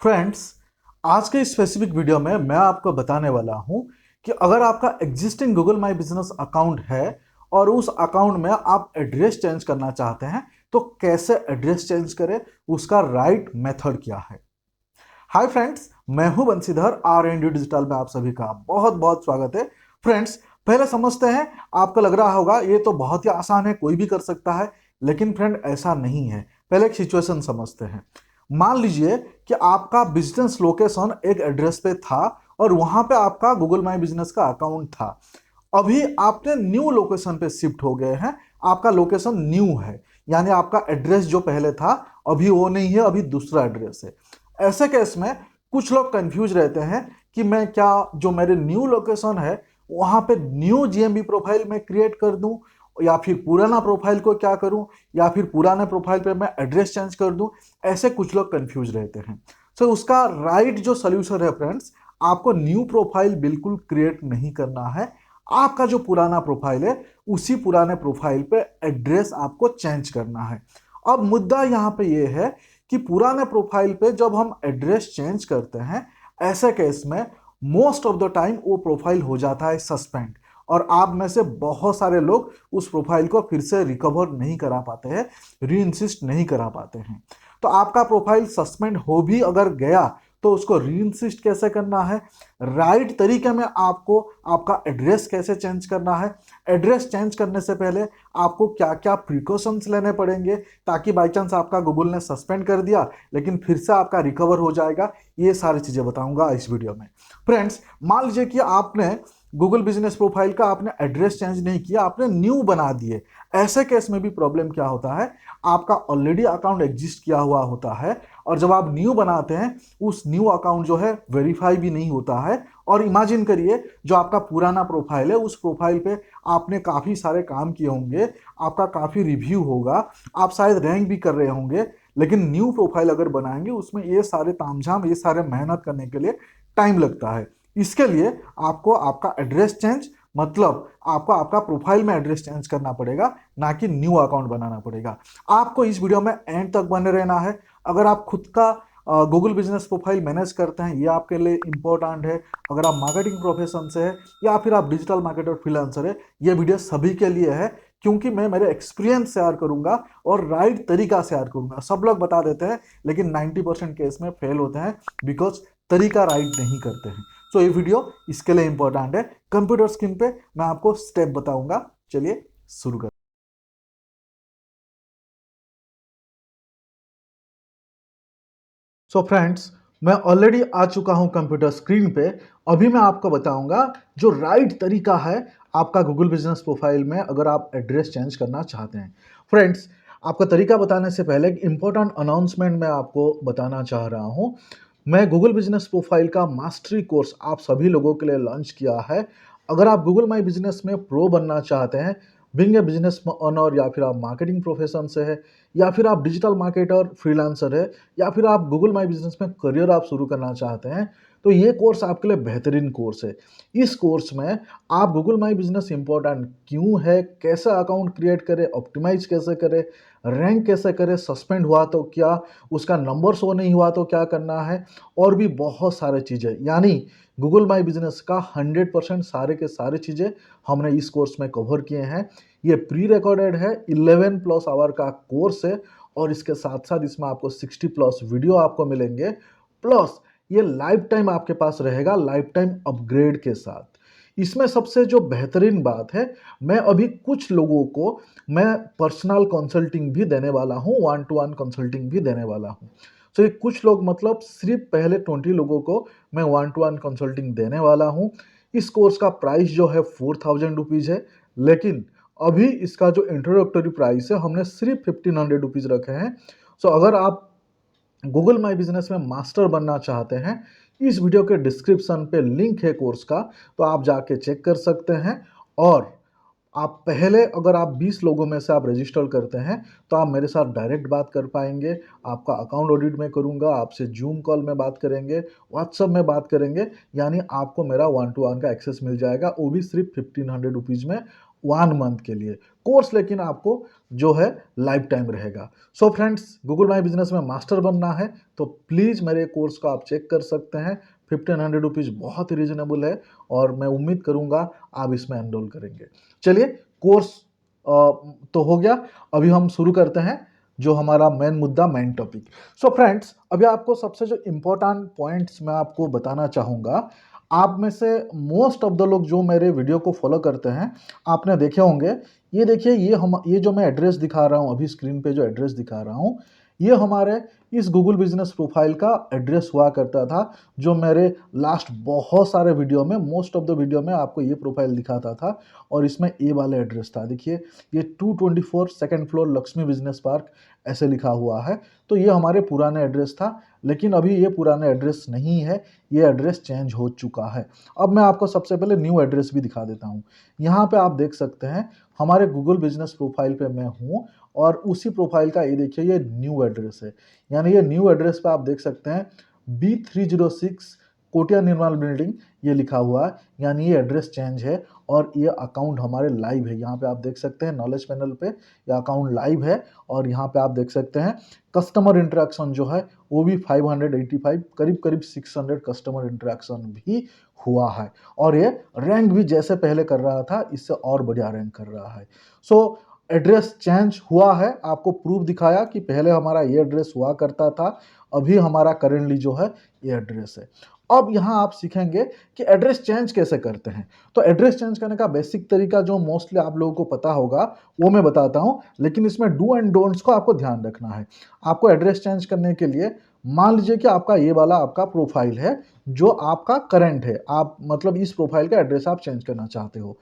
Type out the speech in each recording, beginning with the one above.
Friends, आज के specific video में मैं आपको बताने वाला हूं कि अगर आपका existing Google my business account है और उस अकाउंट में आप एड्रेस चेंज करना चाहते हैं तो कैसे एड्रेस चेंज करें, उसका राइट मेथड क्या है। हाय फ्रेंड्स, मैं हूं बंसीधर। R&D डिजिटल में आप सभी का बहुत बहुत स्वागत है। फ्रेंड्स, पहले समझते हैं। आपको लग रहा होगा ये तो बहुत ही आसान है, कोई भी कर सकता है, लेकिन फ्रेंड ऐसा नहीं है। पहले एक सिचुएशन समझते हैं। मान लीजिए कि आपका बिजनेस लोकेशन एक एड्रेस पे था और वहां पे आपका गूगल माई बिजनेस का अकाउंट था। अभी आपने न्यू लोकेशन पे शिफ्ट हो गए हैं, आपका लोकेशन न्यू है, यानी आपका एड्रेस जो पहले था अभी वो नहीं है, अभी दूसरा एड्रेस है। ऐसे केस में कुछ लोग कंफ्यूज रहते हैं कि मैं क्या जो मेरे न्यू लोकेशन है वहां पे न्यू जीएमबी प्रोफाइल में क्रिएट कर दूं, या फिर पुराना प्रोफाइल को क्या करूं, या फिर पुराने प्रोफाइल पे मैं एड्रेस चेंज कर दूं। ऐसे कुछ लोग कंफ्यूज रहते हैं। तो उसका राइट जो सोल्यूशन है फ्रेंड्स, आपको न्यू प्रोफाइल बिल्कुल क्रिएट नहीं करना है। आपका जो पुराना प्रोफाइल है उसी पुराने प्रोफाइल पे एड्रेस आपको चेंज करना है। अब मुद्दा यहाँ पे ये है कि पुराने प्रोफाइल पे जब हम एड्रेस चेंज करते हैं, ऐसे केस में मोस्ट ऑफ द टाइम वो प्रोफाइल हो जाता है सस्पेंड, और आप में से बहुत सारे लोग उस प्रोफाइल को फिर से रिकवर नहीं करा पाते हैं, रीइंसिस्ट नहीं करा पाते हैं। तो आपका प्रोफाइल सस्पेंड हो भी अगर गया तो उसको रीइंसिस्ट कैसे करना है, राइट तरीके में आपको आपका एड्रेस कैसे चेंज करना है, एड्रेस चेंज करने से पहले आपको क्या क्या प्रिकॉशंस लेने पड़ेंगे ताकि बाई चांस आपका गूगल ने सस्पेंड कर दिया लेकिन फिर से आपका रिकवर हो जाएगा, ये सारी चीज़ें बताऊंगा इस वीडियो में। फ्रेंड्स, मान लीजिए कि आपने गूगल बिजनेस प्रोफाइल का आपने एड्रेस चेंज नहीं किया, आपने न्यू बना दिए। ऐसे केस में भी प्रॉब्लम क्या होता है, आपका ऑलरेडी अकाउंट एग्जिस्ट किया हुआ होता है और जब आप न्यू बनाते हैं उस न्यू अकाउंट जो है वेरीफाई भी नहीं होता है। और इमेजिन करिए जो आपका पुराना प्रोफाइल है उस प्रोफाइल पे आपने काफ़ी सारे काम किए होंगे, आपका काफ़ी रिव्यू होगा, आप शायद रैंक भी कर रहे होंगे, लेकिन न्यू प्रोफाइल अगर बनाएंगे उसमें ये सारे तामझाम, ये सारे मेहनत करने के लिए टाइम लगता है। इसके लिए आपको आपका एड्रेस चेंज, मतलब आपको आपका प्रोफाइल में एड्रेस चेंज करना पड़ेगा, ना कि न्यू अकाउंट बनाना पड़ेगा। आपको इस वीडियो में एंड तक बने रहना है। अगर आप खुद का गूगल बिजनेस प्रोफाइल मैनेज करते हैं, ये आपके लिए इंपॉर्टेंट है। अगर आप मार्केटिंग प्रोफेशन से है या फिर आप डिजिटल मार्केटर फ्रीलांसर है, ये वीडियो सभी के लिए है, क्योंकि मैं मेरे एक्सपीरियंस शेयर करूंगा और राइट तरीका शेयर करूंगा। सब लोग बता देते हैं लेकिन 90% केस में फेल होते हैं बिकॉज तरीका राइट नहीं करते हैं। सो ये वीडियो इसके लिए इंपॉर्टेंट है। कंप्यूटर स्क्रीन पे मैं आपको स्टेप बताऊंगा, चलिए शुरू कर। सो फ्रेंड्स, मैं ऑलरेडी आ चुका हूं कंप्यूटर स्क्रीन पे। अभी मैं आपको बताऊंगा जो राइट तरीका है आपका गूगल बिजनेस प्रोफाइल में अगर आप एड्रेस चेंज करना चाहते हैं। फ्रेंड्स, आपका तरीका बताने से पहले एक इंपॉर्टेंट अनाउंसमेंट मैं आपको बताना चाह रहा हूं। मैं गूगल बिजनेस प्रोफाइल का मास्टरी कोर्स आप सभी लोगों के लिए लॉन्च किया है। अगर आप गूगल माई बिजनेस में प्रो बनना चाहते हैं, बिंग ए बिजनेस ओनर, या फिर आप मार्केटिंग प्रोफेशन से है, या फिर आप डिजिटल मार्केटर फ्रीलांसर है, या फिर आप गूगल माई बिजनेस में करियर आप शुरू करना चाहते हैं, तो ये कोर्स आपके लिए बेहतरीन कोर्स है। इस कोर्स में आप गूगल माई बिजनेस इंपॉर्टेंट क्यों है, कैसे अकाउंट क्रिएट करें, ऑप्टिमाइज कैसे करें, रैंक कैसे करें, सस्पेंड हुआ तो क्या, उसका नंबर शो नहीं हुआ तो क्या करना है, और भी बहुत सारे चीज़ें, यानी गूगल माई बिजनेस का 100% सारे के सारे चीज़ें हमने इस कोर्स में कवर किए हैं। ये प्री रिकॉर्डेड है, 11+ आवर का कोर्स है, और इसके साथ साथ इसमें आपको 60+ वीडियो आपको मिलेंगे, प्लस ये लाइफ टाइम आपके पास रहेगा, लाइफ टाइम अपग्रेड के साथ। इसमें सबसे जो बेहतरीन बात है, मैं अभी कुछ लोगों को मैं पर्सनल कंसल्टिंग भी देने वाला हूँ, 1-to-1 कंसल्टिंग भी देने वाला हूँ। तो ये कुछ लोग, मतलब सिर्फ पहले 20 लोगों को मैं 1-to-1 कंसल्टिंग देने वाला हूँ। इस कोर्स का प्राइस जो है 4000 रुपीज़ है, लेकिन अभी इसका जो इंट्रोडक्टरी प्राइस है हमने सिर्फ 1500 रुपीज़ रखे हैं। सो अगर आप गूगल माई बिजनेस में मास्टर बनना चाहते हैं, इस वीडियो के डिस्क्रिप्शन पे लिंक है कोर्स का, तो आप जाके चेक कर सकते हैं। और आप पहले, अगर आप 20 लोगों में से आप रजिस्टर करते हैं तो आप मेरे साथ डायरेक्ट बात कर पाएंगे। आपका अकाउंट ऑडिट में करूंगा, आपसे जूम कॉल में बात करेंगे, व्हाट्सअप में बात करेंगे, यानी आपको मेरा 1-to-1 का एक्सेस मिल जाएगा, वो भी सिर्फ 1500 रुपीज़ में। 1 मंथ के लिए कोर्स, लेकिन आपको जो है लाइफ टाइम रहेगा। So friends, Google my business में मास्टर बनना है तो प्लीज़ मेरे कोर्स को आप चेक कर सकते हैं। 1500 रुपीज़ बहुत ही रीजनेबल है और मैं उम्मीद करूंगा आप इसमें एनरोल करेंगे। चलिए, कोर्स तो हो गया, अभी हम शुरू करते हैं जो हमारा मेन मुद्दा, मेन टॉपिक। सो फ्रेंड्स, अभी आपको सबसे जो इम्पोर्टेंट पॉइंट्स मैं आपको बताना चाहूँगा, आप में से मोस्ट ऑफ द लोग जो मेरे वीडियो को फॉलो करते हैं, आपने देखे होंगे, ये देखिए, ये जो मैं एड्रेस दिखा रहा हूँ, अभी स्क्रीन पे जो एड्रेस दिखा रहा हूँ, ये हमारे इस गूगल बिजनेस प्रोफाइल का एड्रेस हुआ करता था, जो मेरे लास्ट बहुत सारे वीडियो में, मोस्ट ऑफ द वीडियो में आपको ये प्रोफाइल दिखाता था और इसमें ए वाले एड्रेस था। देखिए, ये 224 second floor Lakshmi business park ऐसे लिखा हुआ है। तो ये हमारे पुराने एड्रेस था, लेकिन अभी ये पुराने एड्रेस नहीं है, ये एड्रेस चेंज हो चुका है। अब मैं आपको सबसे पहले न्यू एड्रेस भी दिखा देता हूँ। यहाँ पे आप देख सकते हैं हमारे गूगल बिजनेस प्रोफाइल पे मैं हूँ और उसी प्रोफाइल का ये देखिए, ये न्यू एड्रेस है। यानी ये न्यू एड्रेस पे आप देख सकते हैं B306 कोटिया निर्माण बिल्डिंग ये लिखा हुआ है, यानी ये एड्रेस चेंज है और ये अकाउंट हमारे लाइव है। यहाँ पे आप देख सकते हैं नॉलेज पैनल पे ये अकाउंट लाइव है और यहाँ पे आप देख सकते हैं कस्टमर इंटरेक्शन जो है वो भी 585, करीब करीब 600 कस्टमर इंटरेक्शन भी हुआ है और ये रैंक भी जैसे पहले कर रहा था इससे और बढ़िया रैंक कर रहा है। सो एड्रेस चेंज हुआ है, आपको प्रूफ दिखाया कि पहले हमारा ये एड्रेस हुआ करता था, अभी हमारा करेंटली जो है ये एड्रेस है। अब यहाँ आप सीखेंगे कि एड्रेस चेंज कैसे करते हैं। तो एड्रेस चेंज करने का बेसिक तरीका जो मोस्टली आप लोगों को पता होगा वो मैं बताता हूँ, लेकिन इसमें डू एंड डोंट्स को आपको ध्यान रखना है। आपको एड्रेस चेंज करने के लिए, मान लीजिए कि आपका ये वाला आपका प्रोफाइल है जो आपका करंट है, आप मतलब इस प्रोफाइल का एड्रेस आप चेंज करना चाहते हो।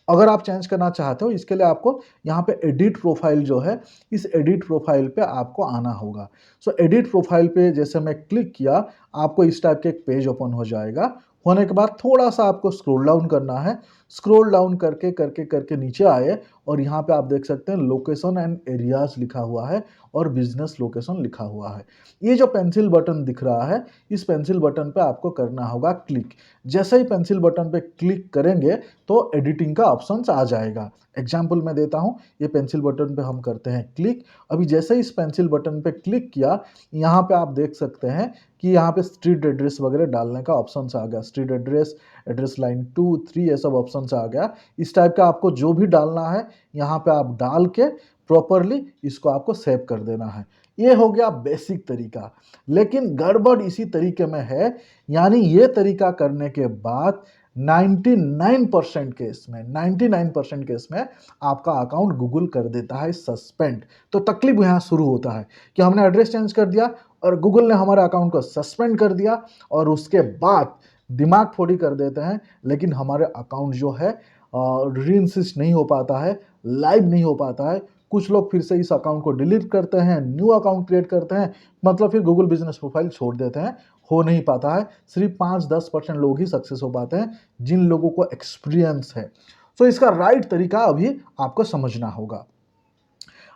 अगर आप चेंज करना चाहते हो, इसके लिए आपको यहाँ पे एडिट प्रोफाइल जो है, इस एडिट प्रोफाइल पे आपको आना होगा। सो एडिट प्रोफाइल पे जैसे मैं क्लिक किया, आपको इस टाइप के एक पेज ओपन हो जाएगा। होने के बाद थोड़ा सा आपको स्क्रॉल डाउन करना है, स्क्रॉल डाउन करके करके करके नीचे आए और यहाँ पे आप देख सकते हैं लोकेशन एंड एरियाज लिखा हुआ है और बिजनेस लोकेशन लिखा हुआ है। ये जो पेंसिल बटन दिख रहा है, इस पेंसिल बटन पे आपको करना होगा क्लिक। जैसे ही पेंसिल बटन पे क्लिक करेंगे तो एडिटिंग का ऑप्शन आ जाएगा। एग्जाम्पल मैं देता हूँ, ये पेंसिल बटन पे हम करते हैं क्लिक। अभी जैसे ही इस पेंसिल बटन पे क्लिक किया, यहाँ पे आप देख सकते हैं कि यहाँ पे स्ट्रीट एड्रेस वगैरह डालने का ऑप्शन आ गया। स्ट्रीट एड्रेस, एड्रेस लाइन 2, 3 ये सब ऑप्शन आ गया। इस टाइप का आपको जो भी डालना है यहाँ पे आप डाल के प्रॉपरली इसको आपको सेव कर देना है। ये हो गया बेसिक तरीका, लेकिन गड़बड़ इसी तरीके में है। यानी ये तरीका करने के बाद 99% केस में आपका अकाउंट गूगल कर देता है सस्पेंड। तो तकलीफ यहाँ शुरू होता है कि हमने एड्रेस चेंज कर दिया और गूगल ने हमारे अकाउंट को सस्पेंड कर दिया और उसके बाद दिमाग फोड़ी कर देते हैं, लेकिन हमारे अकाउंट जो है रीइंसिस्ट नहीं हो पाता है, लाइव नहीं हो पाता है। कुछ लोग फिर से इस अकाउंट को डिलीट करते हैं, न्यू अकाउंट क्रिएट करते हैं, मतलब फिर गूगल बिजनेस प्रोफाइल छोड़ देते हैं। हो नहीं पाता है, सिर्फ 5-10% लोग ही सक्सेस हो पाते हैं जिन लोगों को एक्सपीरियंस है। तो इसका राइट तरीका अभी आपको समझना होगा।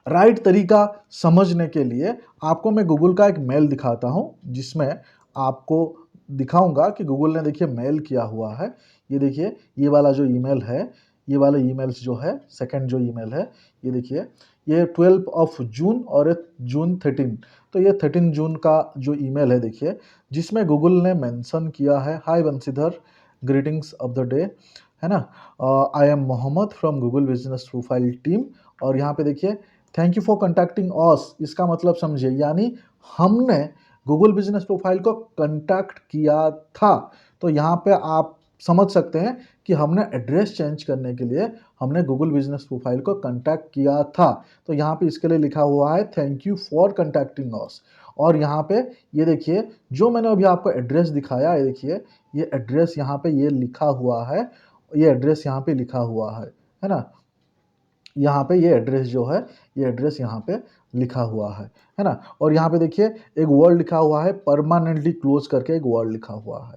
राइट तरीका समझने के लिए आपको मैं गूगल का एक मेल दिखाता हूं, जिसमें आपको दिखाऊंगा कि गूगल ने देखिए मेल किया हुआ है। ये देखिए, ये वाला जो ईमेल है, ये वाला ईमेल्स जो है, सेकंड जो ईमेल है, ये देखिए, ये 12 जून और जून 13। तो ये 13 जून का जो ईमेल है देखिए, जिसमें गूगल ने मेंशन किया है, hi Vanshidhar, greetings of the day, है ना, I am Mohammed from Google business profile team. और यहाँ पे देखिए, thank you for contacting us. इसका मतलब समझिए, यानी हमने गूगल बिजनेस प्रोफाइल को कंटैक्ट किया था। तो यहाँ पे आप समझ सकते हैं कि हमने एड्रेस चेंज करने के लिए हमने गूगल बिजनेस प्रोफाइल को कंटैक्ट किया था। तो यहाँ पे इसके लिए लिखा हुआ है थैंक यू फॉर कंटैक्टिंग अस। और यहाँ पे ये देखिए, जो मैंने अभी आपको एड्रेस दिखाया है, देखिए ये एड्रेस यहाँ पे ये लिखा हुआ है, ये एड्रेस यहाँ पे लिखा हुआ है ना, यहाँ पे ये एड्रेस जो है, ये एड्रेस यहाँ पे लिखा हुआ है ना। और यहाँ पे देखिए एक वर्ड लिखा हुआ है, परमानेंटली क्लोज करके एक वर्ड लिखा हुआ है,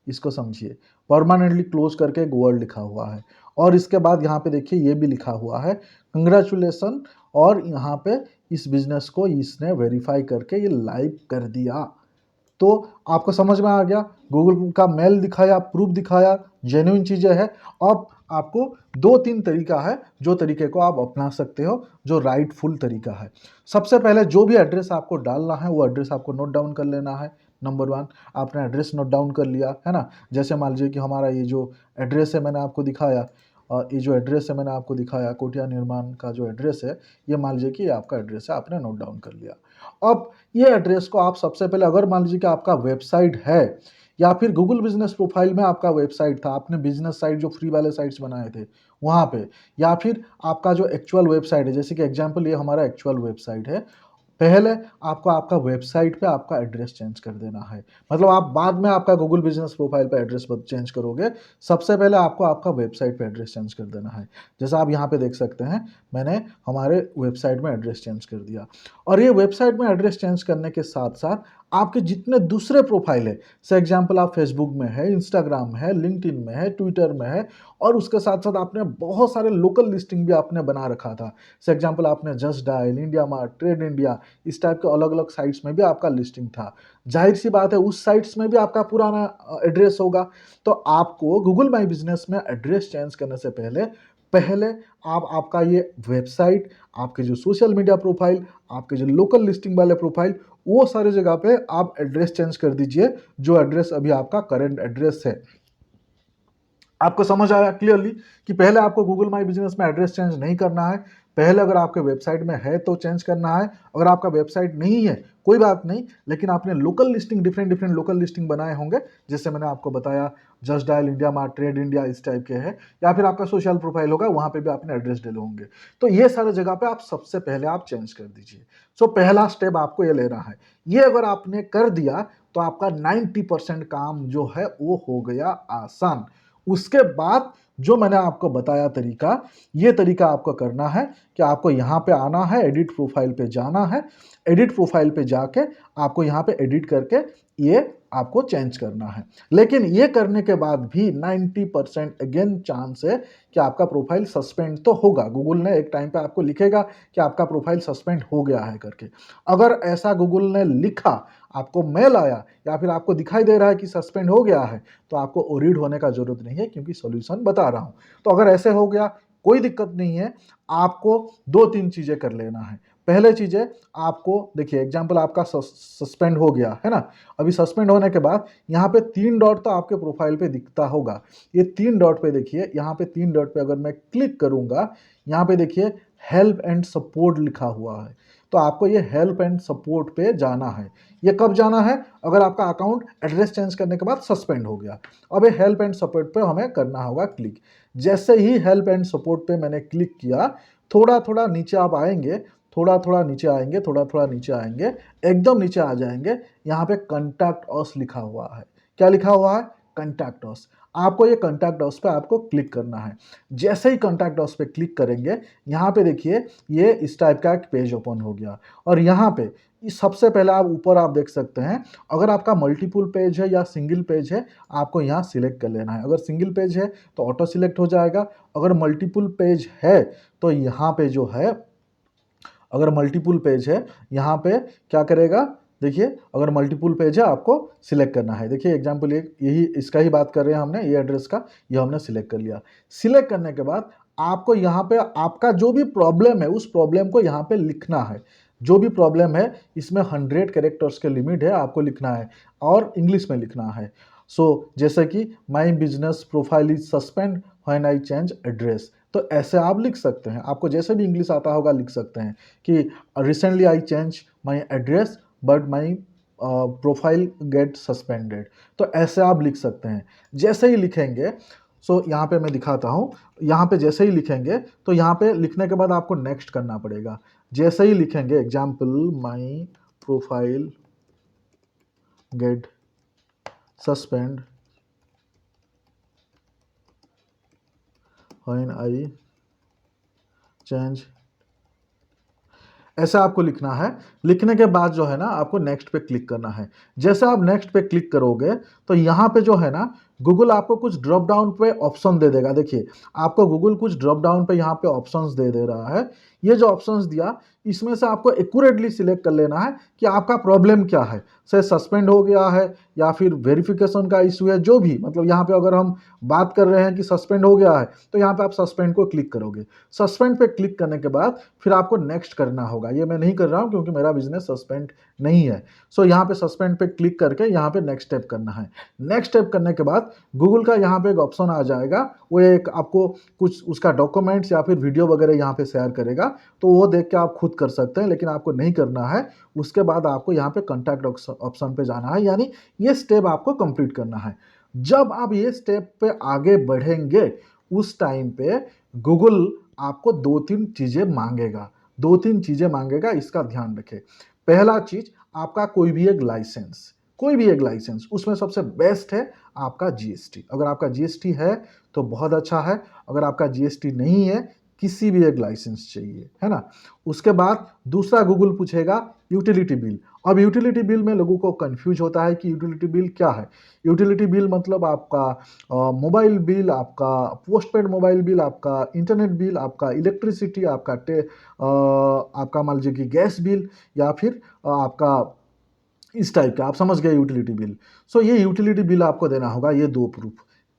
इसको समझिए, परमानेंटली क्लोज करके एक वर्ड लिखा हुआ है। और इसके बाद यहाँ पे देखिए ये भी लिखा हुआ है कंग्रेचुलेसन, और यहाँ पे इस बिजनेस को इसने वेरीफाई करके ये लाइव कर दिया। तो आपको समझ में आ गया, गूगल का मेल दिखाया, प्रूफ दिखाया, जेन्युइन चीज़ें है। अब आपको 2-3 तरीका है जो तरीके को आप अपना सकते हो, जो राइटफुल तरीका है। सबसे पहले जो भी एड्रेस आपको डालना है वो एड्रेस आपको नोट डाउन कर लेना है। नंबर 1, आपने एड्रेस नोट डाउन कर लिया है ना। जैसे मान लीजिए कि हमारा ये जो एड्रेस है मैंने आपको दिखाया, ये जो एड्रेस है मैंने आपको दिखाया, कोटिया निर्माण का जो एड्रेस है, ये मान लीजिए कि ये आपका एड्रेस है, आपने नोट डाउन कर लिया। अब ये एड्रेस को आप सबसे पहले, अगर मान लीजिए कि आपका वेबसाइट है या फिर गूगल बिजनेस प्रोफाइल में आपका वेबसाइट था, आपने बिजनेस साइट जो फ्री वाले साइट्स बनाए थे वहाँ पे, या फिर आपका जो एक्चुअल वेबसाइट है, जैसे कि एग्जांपल ये हमारा एक्चुअल वेबसाइट है, पहले आपको आपका वेबसाइट पे आपका एड्रेस चेंज कर देना है। मतलब आप बाद में आपका गूगल बिजनेस प्रोफाइल पे एड्रेस चेंज करोगे, सबसे पहले आपको आपका वेबसाइट पे एड्रेस चेंज कर देना है। जैसा आप यहाँ पे देख सकते हैं, मैंने हमारे वेबसाइट में एड्रेस चेंज कर दिया। और ये वेबसाइट में एड्रेस चेंज करने के साथ साथ आपके जितने दूसरे प्रोफाइल है, से एग्जाम्पल आप फेसबुक में है, इंस्टाग्राम में है, लिंक्डइन में है, ट्विटर में है, और उसके साथ साथ आपने बहुत सारे लोकल लिस्टिंग भी आपने बना रखा था। से एग्जाम्पल आपने just dial, India mart, trade India, इस टाइप के अलग अलग साइट्स में भी आपका लिस्टिंग था। जाहिर सी बात है उस साइट्स में भी आपका पुराना एड्रेस होगा। तो आपको गूगल माई बिजनेस में एड्रेस चेंज करने से पहले पहले आप आपका ये वेबसाइट, आपके जो सोशल मीडिया प्रोफाइल, आपके जो लोकल लिस्टिंग वाले प्रोफाइल, वो सारे जगह पे आप एड्रेस चेंज कर दीजिए, जो एड्रेस अभी आपका करंट एड्रेस है। आपको समझ आया क्लियरली कि पहले आपको गूगल माई बिजनेस में एड्रेस चेंज नहीं करना है। पहले अगर आपके वेबसाइट में है तो चेंज करना है, अगर आपका वेबसाइट नहीं है कोई बात नहीं, लेकिन आपने local listing, different different local listing बनाए होंगे, जैसे मैंने आपको बताया just dial, India mart, trade India, इस टाइप के हैं, या फिर आपका सोशल प्रोफाइल होगा, वहां पे भी आपने एड्रेस डाले होंगे। तो ये सारे जगह पे आप सबसे पहले आप चेंज कर दीजिए। सो पहला स्टेप आपको ये लेना है। ये अगर आपने कर दिया तो आपका 90% काम जो है वो हो गया आसान। उसके बाद जो मैंने आपको बताया तरीका, ये तरीका आपको करना है कि आपको यहाँ पे आना है, एडिट प्रोफाइल पे जाना है, एडिट प्रोफाइल पे जाके आपको यहाँ पे एडिट करके ये आपको चेंज करना है। लेकिन ये करने के बाद भी 90% अगेन चांस है कि आपका प्रोफाइल सस्पेंड तो होगा। गूगल ने एक टाइम पे आपको लिखेगा कि आपका प्रोफाइल सस्पेंड हो गया है करके। अगर ऐसा गूगल ने लिखा, आपको मेल आया या फिर आपको दिखाई दे रहा है कि सस्पेंड हो गया है, तो आपको ओरीड होने का जरूरत नहीं है, क्योंकि सॉल्यूशन बता रहा हूँ। तो अगर ऐसे हो गया कोई दिक्कत नहीं है, आपको 2-3 चीजें कर लेना है। पहले चीजें आपको देखिए, एग्जाम्पल आपका सस्पेंड हो गया है ना। अभी सस्पेंड होने के बाद यहाँ पे 3 डॉट तो आपके प्रोफाइल पे दिखता होगा। ये 3 डॉट पे देखिए, यहाँ पे 3 डॉट पे अगर मैं क्लिक करूंगा, यहाँ पे देखिए हेल्प एंड सपोर्ट लिखा हुआ है। तो आपको ये हेल्प एंड सपोर्ट पे जाना है। ये कब जाना है? अगर आपका अकाउंट एड्रेस चेंज करने के बाद सस्पेंड हो गया। अब ये हेल्प एंड सपोर्ट पे हमें करना होगा क्लिक। जैसे ही हेल्प एंड सपोर्ट पे मैंने क्लिक किया, थोड़ा थोड़ा नीचे आप आएंगे, थोड़ा थोड़ा नीचे आएंगे, थोड़ा थोड़ा नीचे आएंगे, एकदम नीचे आ जाएंगे, यहाँ पे कॉन्टैक्ट अस लिखा हुआ है। क्या लिखा हुआ है? Contact us. आपको ये कॉन्टैक्ट अस पे आपको क्लिक करना है। जैसे ही कॉन्टैक्ट अस पे क्लिक करेंगे, यहाँ पे देखिए ये इस टाइप का एक पेज ओपन हो गया। और यहाँ पे सबसे पहले आप ऊपर आप देख सकते हैं, अगर आपका मल्टीपल पेज है या सिंगल पेज है, आपको यहाँ सिलेक्ट कर लेना है। अगर सिंगल पेज है तो ऑटो सिलेक्ट हो जाएगा, अगर मल्टीपल पेज है तो यहाँ पे जो है, अगर मल्टीपल पेज है यहाँ पे क्या करेगा, देखिए अगर मल्टीपल पेज है आपको सिलेक्ट करना है। देखिए एग्जांपल एक यही इसका ही बात कर रहे हैं हमने, ये एड्रेस का, ये हमने सिलेक्ट कर लिया। सिलेक्ट करने के बाद आपको यहाँ पे आपका जो भी प्रॉब्लम है उस प्रॉब्लम को यहाँ पे लिखना है। जो भी प्रॉब्लम है इसमें 100 कैरेक्टर्स के लिमिट है, आपको लिखना है और इंग्लिश में लिखना है। जैसे कि my business profile is suspend when I change address, तो ऐसे आप लिख सकते हैं। आपको जैसे भी इंग्लिश आता होगा लिख सकते हैं कि recently I change my address but my profile get suspended, तो ऐसे आप लिख सकते हैं। जैसे ही लिखेंगे, यहाँ पे मैं दिखाता हूँ, यहाँ पे जैसे ही लिखेंगे तो यहाँ पे लिखने के बाद आपको नेक्स्ट करना पड़ेगा। जैसे ही लिखेंगे example my profile get suspend when I change, ऐसा आपको लिखना है। लिखने के बाद जो है ना, आपको नेक्स्ट पे क्लिक करना है। जैसे आप नेक्स्ट पे क्लिक करोगे तो यहाँ पे जो है ना गूगल आपको कुछ ड्रॉप डाउन पे ऑप्शन दे देगा। देखिए आपको गूगल कुछ ड्रॉप डाउन पे यहाँ पे ऑप्शंस दे दे रहा है। ये जो ऑप्शंस दिया इसमें से आपको एक्यूरेटली सिलेक्ट कर लेना है कि आपका प्रॉब्लम क्या है, से सस्पेंड हो गया है या फिर वेरिफिकेशन का इशू है, जो भी मतलब यहाँ पे अगर हम बात कर रहे हैं कि सस्पेंड हो गया है तो यहाँ पे आप सस्पेंड को क्लिक करोगे। सस्पेंड पे क्लिक करने के बाद फिर आपको नेक्स्ट करना होगा। ये मैं नहीं कर रहा हूँ क्योंकि मेरा बिजनेस सस्पेंड नहीं है। सो यहाँ पे सस्पेंड पे क्लिक करके यहाँ पे नेक्स्ट स्टेप करना है। नेक्स्ट स्टेप करने के बाद गूगल का यहाँ पे एक ऑप्शन आ जाएगा, वो एक आपको कुछ उसका डॉक्यूमेंट्स या फिर वीडियो वगैरह यहाँ पे शेयर करेगा, तो वो देख के आप खुद कर सकते हैं, लेकिन आपको नहीं करना है। उसके बाद आपको यहाँ पे कॉन्टैक्ट ऑप्शन पे जाना है, यानी ये स्टेप आपको कंप्लीट करना है। जब आप ये स्टेप पे आगे बढ़ेंगे उस टाइम पे गूगल आपको दो तीन चीजें मांगेगा, दो तीन चीजें मांगेगा, इसका ध्यान रखें। पहला चीज आपका कोई भी एक लाइसेंस, कोई भी एक लाइसेंस, उसमें सबसे बेस्ट है आपका जीएसटी। अगर आपका जीएसटी है तो बहुत अच्छा है, अगर आपका जीएसटी नहीं है किसी भी एक लाइसेंस चाहिए, है ना। उसके बाद दूसरा गूगल पूछेगा यूटिलिटी बिल। अब यूटिलिटी बिल में लोगों को कंफ्यूज होता है कि यूटिलिटी बिल क्या है। यूटिलिटी बिल मतलब आपका मोबाइल बिल, आपका पोस्टपेड मोबाइल बिल, आपका इंटरनेट बिल, आपका इलेक्ट्रिसिटी, आपका मान लीजिए कि गैस बिल, या फिर आपका इस टाइप का, आप समझ गए यूटिलिटी बिल। सो ये यूटिलिटी बिल आपको देना होगा, ये दो प्रूफ।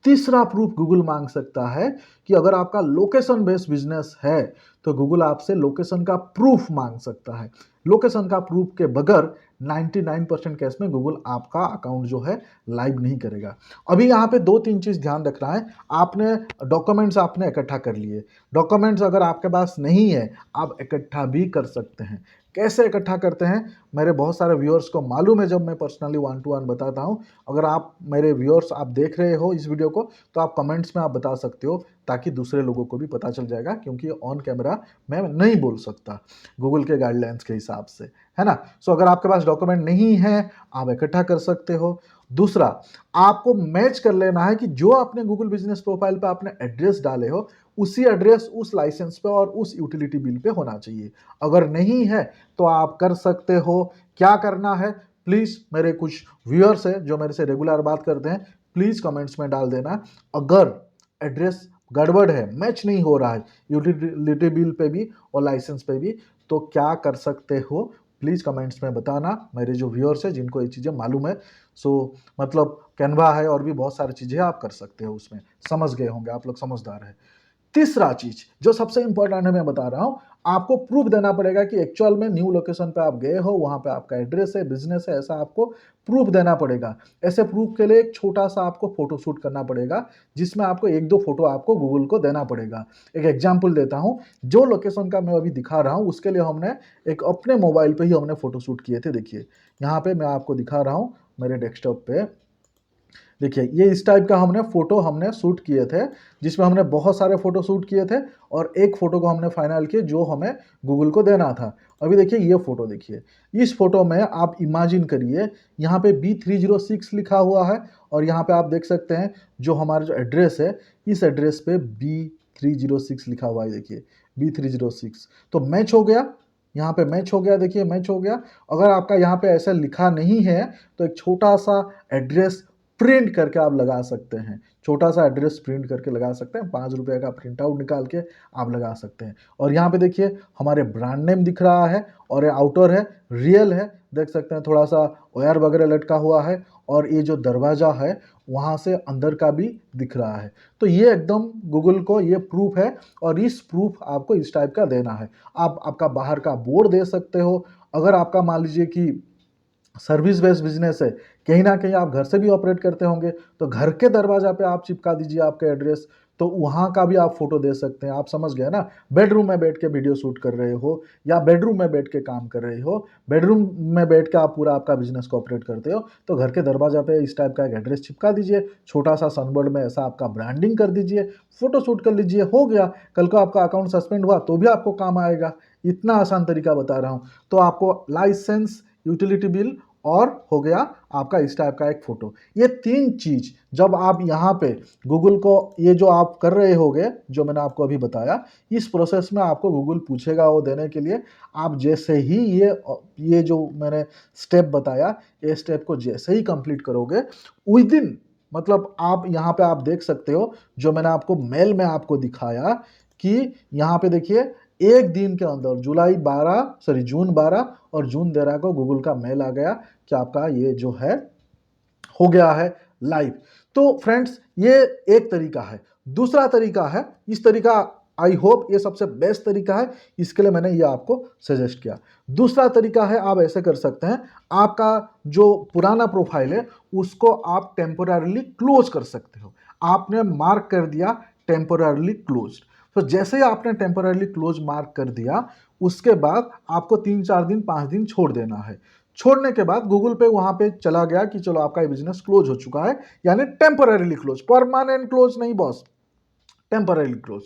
तीसरा प्रूफ गूगल मांग सकता है कि अगर आपका लोकेशन बेस्ड बिजनेस है तो गूगल आपसे लोकेशन का प्रूफ मांग सकता है। लोकेशन का प्रूफ के बगैर 99% केस में गूगल आपका अकाउंट जो है लाइव नहीं करेगा। अभी यहाँ पे दो तीन चीज ध्यान रखना है। आपने डॉक्यूमेंट्स आपने इकट्ठा कर लिए, डॉक्यूमेंट्स अगर आपके पास नहीं है आप इकट्ठा भी कर सकते हैं। कैसे इकट्ठा करते हैं मेरे बहुत सारे व्यूअर्स को मालूम है, जब मैं पर्सनली 1-to-1 बताता हूं। अगर आप मेरे व्यूअर्स आप देख रहे हो इस वीडियो को तो आप कमेंट्स में आप बता सकते हो, ताकि दूसरे लोगों को भी पता चल जाएगा, क्योंकि ऑन कैमरा मैं नहीं बोल सकता गूगल के गाइडलाइंस के हिसाब से, है ना। सो अगर आपके पास डॉक्यूमेंट नहीं है आप इकट्ठा कर सकते हो। दूसरा, आपको मैच कर लेना है कि जो आपने गूगल बिजनेस प्रोफाइल पे आपने एड्रेस डाले हो उसी एड्रेस उस लाइसेंस पे और उस यूटिलिटी बिल पे होना चाहिए। अगर नहीं है तो आप कर सकते हो। क्या करना है, प्लीज मेरे कुछ व्यूअर्स है जो मेरे से रेगुलर बात करते हैं, प्लीज कमेंट्स में डाल देना। अगर एड्रेस गड़बड़ है, मैच नहीं हो रहा है यूटिलिटी बिल पे भी और लाइसेंस पे भी, तो क्या कर सकते हो प्लीज कमेंट्स में बताना। मेरे जो व्यूअर्स है जिनको ये चीजें मालूम है, सो मतलब कैनवा है और भी बहुत सारी चीजें आप कर सकते हो, उसमें समझ गए होंगे, आप लोग समझदार है। तीसरा चीज जो सबसे इंपॉर्टेंट है मैं बता रहा हूं, आपको प्रूफ देना पड़ेगा कि एक्चुअल में न्यू लोकेशन पे आप गए हो, वहां पे आपका एड्रेस है, बिजनेस है, ऐसा आपको प्रूफ देना पड़ेगा। ऐसे प्रूफ के लिए एक छोटा सा आपको फोटो शूट करना पड़ेगा, जिसमें आपको एक दो फोटो आपको गूगल को देना पड़ेगा। एक एग्जाम्पल देता हूं, जो लोकेशन का मैं अभी दिखा रहा हूं उसके लिए हमने एक अपने मोबाइल पे ही हमने फोटो शूट किए थे। देखिए यहाँ पे मैं आपको दिखा रहा हूँ मेरे डेस्कटॉप पे, देखिए ये इस टाइप का हमने फोटो हमने शूट किए थे, जिसमें हमने बहुत सारे फोटो शूट किए थे और एक फोटो को हमने फाइनल किया जो हमें गूगल को देना था। अभी देखिए ये फोटो, देखिए इस फोटो में आप इमेजिन करिए यहाँ पे B306 लिखा हुआ है और यहाँ पे आप देख सकते हैं जो हमारा जो एड्रेस है इस एड्रेस पे B306 लिखा हुआ है। देखिए B306 तो मैच हो गया, यहाँ पे मैच हो गया, देखिए मैच हो गया। अगर आपका यहाँ पे ऐसा लिखा नहीं है तो एक छोटा सा एड्रेस प्रिंट करके आप लगा सकते हैं, छोटा सा एड्रेस प्रिंट करके लगा सकते हैं, 5 रुपये का प्रिंट आउट निकाल के आप लगा सकते हैं। और यहाँ पे देखिए हमारे ब्रांड नेम दिख रहा है और ये आउटर है, रियल है, देख सकते हैं थोड़ा सा वायर वगैरह लटका हुआ है और ये जो दरवाजा है वहाँ से अंदर का भी दिख रहा है। तो ये एकदम गूगल को ये प्रूफ है और इस प्रूफ आपको इस टाइप का देना है। आप आपका बाहर का बोर्ड दे सकते हो। अगर आपका मान लीजिए कि सर्विस बेस्ड बिजनेस है, कहीं ना कहीं आप घर से भी ऑपरेट करते होंगे, तो घर के दरवाजा पे आप चिपका दीजिए आपका एड्रेस, तो वहाँ का भी आप फोटो दे सकते हैं। आप समझ गए ना, बेडरूम में बैठ के वीडियो शूट कर रहे हो या बेडरूम में बैठ के काम कर रहे हो, बेडरूम में बैठ के आप पूरा आपका बिजनेस को ऑपरेट करते हो, तो घर के दरवाजा पे इस टाइप का एक एड्रेस चिपका दीजिए, छोटा सा सनबर्ड में ऐसा आपका ब्रांडिंग कर दीजिए, फोटो शूट कर लीजिए, हो गया। कल को आपका अकाउंट सस्पेंड हुआ तो भी आपको काम आएगा। इतना आसान तरीका बता रहा हूँ। तो आपको लाइसेंस, यूटिलिटी बिल और हो गया आपका इस टाइप का एक फोटो, ये तीन चीज जब आप यहाँ पे गूगल को ये जो आप कर रहे होगे जो मैंने आपको अभी बताया, इस प्रोसेस में आपको गूगल पूछेगा वो देने के लिए। आप जैसे ही ये जो मैंने स्टेप बताया, ये स्टेप को जैसे ही कंप्लीट करोगे, विद इन मतलब आप यहाँ पे आप देख सकते हो, जो मैंने आपको मेल में आपको दिखाया कि यहाँ पे देखिए एक दिन के अंदर जून 12 और जून 13 को गूगल का मेल आ गया कि आपका ये जो है हो गया है लाइव। तो फ्रेंड्स ये एक तरीका है। दूसरा तरीका है, इस तरीका आई होप ये सबसे बेस्ट तरीका है, इसके लिए मैंने ये आपको सजेस्ट किया। दूसरा तरीका है, आप ऐसे कर सकते हैं, आपका जो पुराना प्रोफाइल है उसको आप टेम्पोररीली क्लोज कर सकते हो। आपने मार्क कर दिया टेम्पोररीली क्लोज, तो जैसे ही आपने टेम्पोररीली क्लोज मार्क कर दिया उसके बाद आपको 3-4 दिन 5 दिन छोड़ देना है। छोड़ने के बाद गूगल पे वहां पे चला गया कि चलो आपका ये बिजनेस क्लोज हो चुका है, यानी टेम्पररीली क्लोज, परमानेंट क्लोज नहीं बॉस, टेम्पररी क्लोज।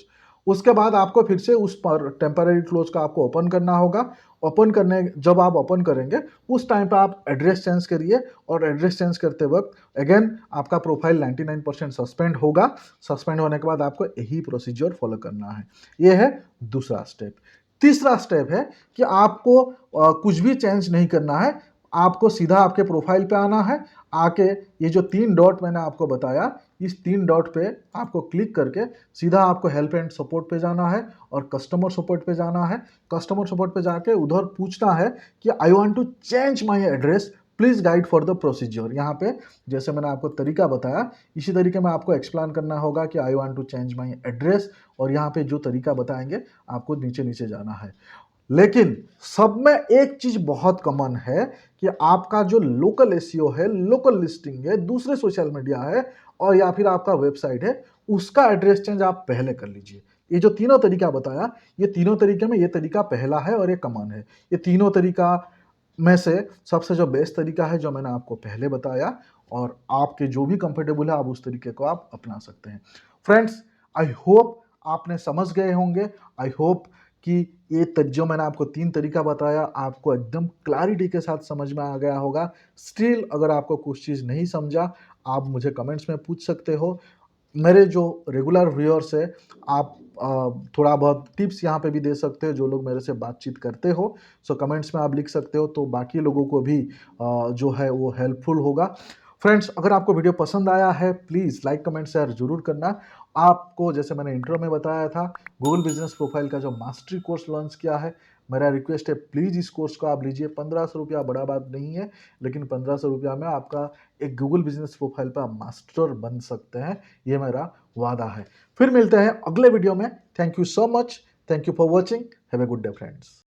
उसके बाद आपको फिर से उस पर टेम्पररी क्लोज का आपको ओपन करना होगा। ओपन करने जब आप ओपन करेंगे उस टाइम पे आप एड्रेस चेंज करिए, और एड्रेस चेंज करते वक्त अगेन आपका प्रोफाइल 99% सस्पेंड होगा। सस्पेंड होने के बाद आपको यही प्रोसीजर फॉलो करना है। ये है दूसरा स्टेप। तीसरा स्टेप है कि आपको कुछ भी चेंज नहीं करना है, आपको सीधा आपके प्रोफाइल पे आना है। आके ये जो 3 डॉट मैंने आपको बताया, इस 3 डॉट पे आपको क्लिक करके सीधा आपको हेल्प एंड सपोर्ट पे जाना है और कस्टमर सपोर्ट पे जाना है। कस्टमर सपोर्ट पे जाके उधर पूछना है कि I want to change my address, please guide for the procedure. यहाँ पे जैसे मैंने आपको तरीका बताया इसी तरीके में आपको एक्सप्लेन करना होगा कि I want to change my address, और यहाँ पे जो तरीका बताएंगे आपको नीचे नीचे जाना है। लेकिन सब में एक चीज बहुत कॉमन है कि आपका जो लोकल एसईओ है, लोकल लिस्टिंग है, दूसरे सोशल मीडिया है और या फिर आपका वेबसाइट है, उसका एड्रेस चेंज आप पहले कर लीजिए। ये जो तीनों तरीका बताया, ये तीनों तरीके में ये तरीका पहला है और ये कॉमन है। ये तीनों तरीका में से सबसे जो बेस्ट तरीका है जो मैंने आपको पहले बताया, और आपके जो भी कंफर्टेबल है आप उस तरीके को आप अपना सकते हैं। फ्रेंड्स, आई होप आपने समझ गए होंगे। आई होप कि ये जो मैंने आपको 3 तरीका बताया आपको एकदम क्लैरिटी के साथ समझ में आ गया होगा। स्टिल अगर आपको कुछ चीज़ नहीं समझा, आप मुझे कमेंट्स में पूछ सकते हो। मेरे जो रेगुलर व्यूअर्स है, आप थोड़ा बहुत टिप्स यहाँ पे भी दे सकते हो, जो लोग मेरे से बातचीत करते हो। सो कमेंट्स में आप लिख सकते हो, तो बाकी लोगों को भी जो है वो हेल्पफुल होगा। फ्रेंड्स, अगर आपको वीडियो पसंद आया है प्लीज़ लाइक कमेंट शेयर जरूर करना। आपको जैसे मैंने इंट्रो में बताया था, गूगल बिजनेस प्रोफाइल का जो मास्टरी कोर्स लॉन्च किया है, मेरा रिक्वेस्ट है प्लीज़ इस कोर्स को आप लीजिए। 1500 रुपया बड़ा बात नहीं है, लेकिन 1500 रुपया में आपका एक गूगल बिजनेस प्रोफाइल पर आप मास्टर बन सकते हैं, ये मेरा वादा है। फिर मिलते हैं अगले वीडियो में। Thank you so much, thank you for watching, have a good day friends.